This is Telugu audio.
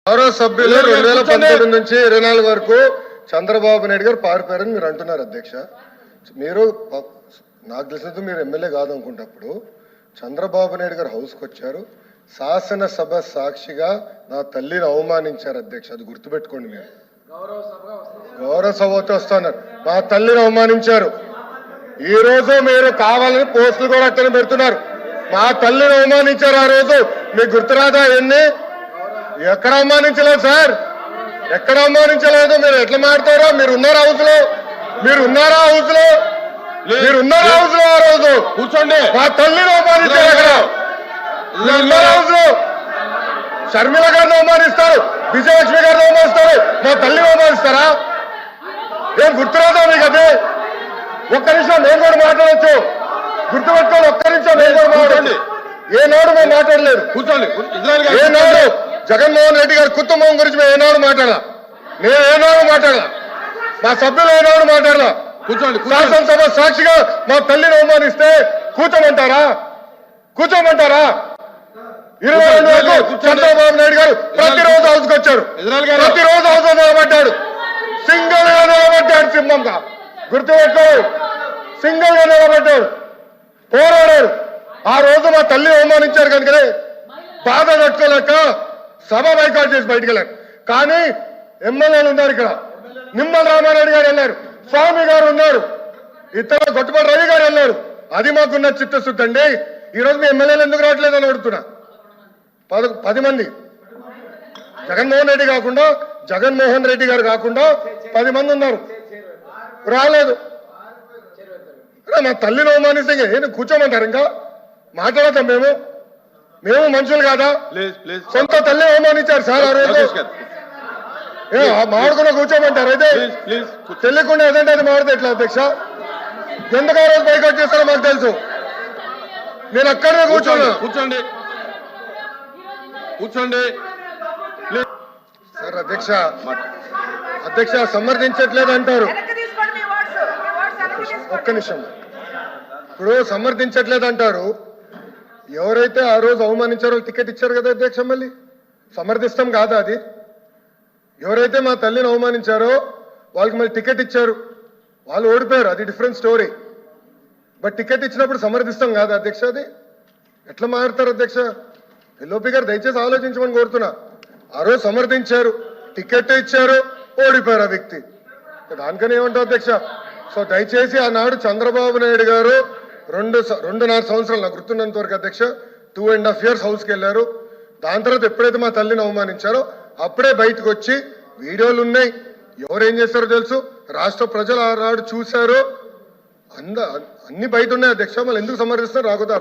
గౌరవ సభ్యులు 2019 నుంచి 24 వరకు చంద్రబాబు నాయుడు గారు పారిపోయారని మీరు అంటున్నారు అధ్యక్ష. మీరు నాకు తెలిసినంత మీరు ఎమ్మెల్యే కాదనుకుంటప్పుడు చంద్రబాబు నాయుడు గారు హౌస్కి వచ్చారు, శాసనసభ సాక్షిగా నా తల్లిని అవమానించారు అధ్యక్ష. అది గుర్తుపెట్టుకోండి. మీరు గౌరవ సభతో వస్తున్నారు, మా తల్లిని అవమానించారు. ఈ రోజు మీరు కావాలని పోస్టులు కూడా అట్టని పెడుతున్నారు. మా తల్లిని అవమానించారు. ఆ రోజు మీకు గుర్తురాదా? ఎన్ని ఎక్కడ అవమానించలేదు సార్, ఎక్కడ అవమానించలేదు. మీరు ఎట్లా మాట్లాడారో. మీరు ఉన్నారా హౌస్ లో? మీరు ఉన్నారా హౌస్ లో? మీరు ఉన్నారా హౌస్ లో? ఆ రోజు కూర్చోండి. మా తల్లిని అవమానించారు. అక్కడ ఉన్నారా హౌస్ లో? షర్మిల గారిని అవమానిస్తారు, విజయలక్ష్మి గారిని అవమానిస్తారు, మా తల్లిని అవమానిస్తారా? ఏం గుర్తురాదా మీకు? అదే ఒక్క నిమిషం నేను కూడా మాట్లాడచ్చు. గుర్తుపెట్టుకోండి. ఒక్క నిమిషం నేను కూడా మాట్లాడండి. ఏనాడు మేము మాట్లాడలేదు. కూర్చోండి. ఏనాడు జగన్మోహన్ రెడ్డి గారి కుటుంబం గురించి మేము ఏనాడు మాట్లాడాల? నేను ఏనాడు మాట్లాడాల? మా సభ్యులు ఏనాడు మాట్లాడాల? కూర్చోండి. శాసనసభ సాక్షిగా మా తల్లిని అవమానిస్తే కూర్చోమంటారా? కూర్చోమంటారా? 22 వరకు చంద్రబాబు నాయుడు గారు ప్రతిరోజు హౌస్కి వచ్చారు, ప్రతిరోజు హౌస్ నిలబడ్డాడు, సింగిల్ గా నిలబడ్డాడు. సింహంగా గుర్తుపెట్టుకో, సింగిల్ గా నిలబడ్డాడు, పోరాడారు. ఆ రోజు మా తల్లిని అవమానించారు కనుకనే బాధ తట్టుకోలేక సభ బైకాట్ చేసి బయటకు వెళ్ళారు. కానీ ఎమ్మెల్యేలు ఉన్నారు ఇక్కడ. నిమ్మల రామారెడ్డి గారు వెళ్ళారు, స్వామి గారు ఉన్నారు, ఇతర గొట్టుపాటి రవి గారు వెళ్ళారు. అది మాకున్న చిత్తశుద్ధి అండి. ఈ రోజు మీ ఎమ్మెల్యేలు ఎందుకు రావట్లేదని అడుగుతున్నా. 10 మంది జగన్మోహన్ రెడ్డి గారు కాకుండా 10 మంది ఉన్నారు, రాలేదు. మా తల్లిని అవమానిస్తే ఏంటి కూర్చోమంటారు? ఇంకా మాట్లాడతాం మేము మనుషులు కాదా? సొంత తల్లి అవమానించారు సార్ ఆ రోజు. మాడుకున్నా కూర్చోమంటారు. అయితే తెలియకుండా ఏదంటే అది మాడితే ఎట్లా అధ్యక్ష? ఎందుకు ఆ రోజు బైకాట్ చేస్తారో మాకు తెలుసు. నేను అక్కడే కూర్చోండి. సార్ అధ్యక్ష సమర్థించట్లేదు అంటారు. ఒక్క నిమిషం. ఇప్పుడు సమర్థించట్లేదు అంటారు. ఎవరైతే ఆ రోజు అవమానించారో టికెట్ ఇచ్చారు కదా అధ్యక్ష. మళ్ళీ సమర్థిస్తాం కాదా అది? ఎవరైతే మా తల్లిని అవమానించారో వాళ్ళకి మళ్ళీ టికెట్ ఇచ్చారు, వాళ్ళు ఓడిపోయారు, అది డిఫరెంట్ స్టోరీ. బట్ టికెట్ ఇచ్చినప్పుడు సమర్థిస్తాం కాదా అధ్యక్ష? అది ఎట్లా మారుతారు అధ్యక్ష? ఎల్ఓపి గారు దయచేసి ఆలోచించమని కోరుతున్నా. ఆ రోజు సమర్థించారు, టికెట్ ఇచ్చారు, ఓడిపోయారు ఆ వ్యక్తి. దానికని ఏమంటారు అధ్యక్ష? సో దయచేసి ఆనాడు చంద్రబాబు నాయుడు గారు 2.5 సంవత్సరాలు నాకు గుర్తున్నంత వరకు అధ్యక్ష 2.5 years హౌస్కి వెళ్ళారు. దాని తర్వాత ఎప్పుడైతే మా తల్లిని అవమానించారో అప్పుడే బయటకు వచ్చి వీడియోలు ఉన్నాయి. ఎవరేం చేస్తారో తెలుసు, రాష్ట్ర ప్రజలు ఆనాడు చూశారు, అన్ని బయట ఉన్నాయి అధ్యక్ష. మళ్ళీ ఎందుకు సమర్థిస్తారు రాకుతా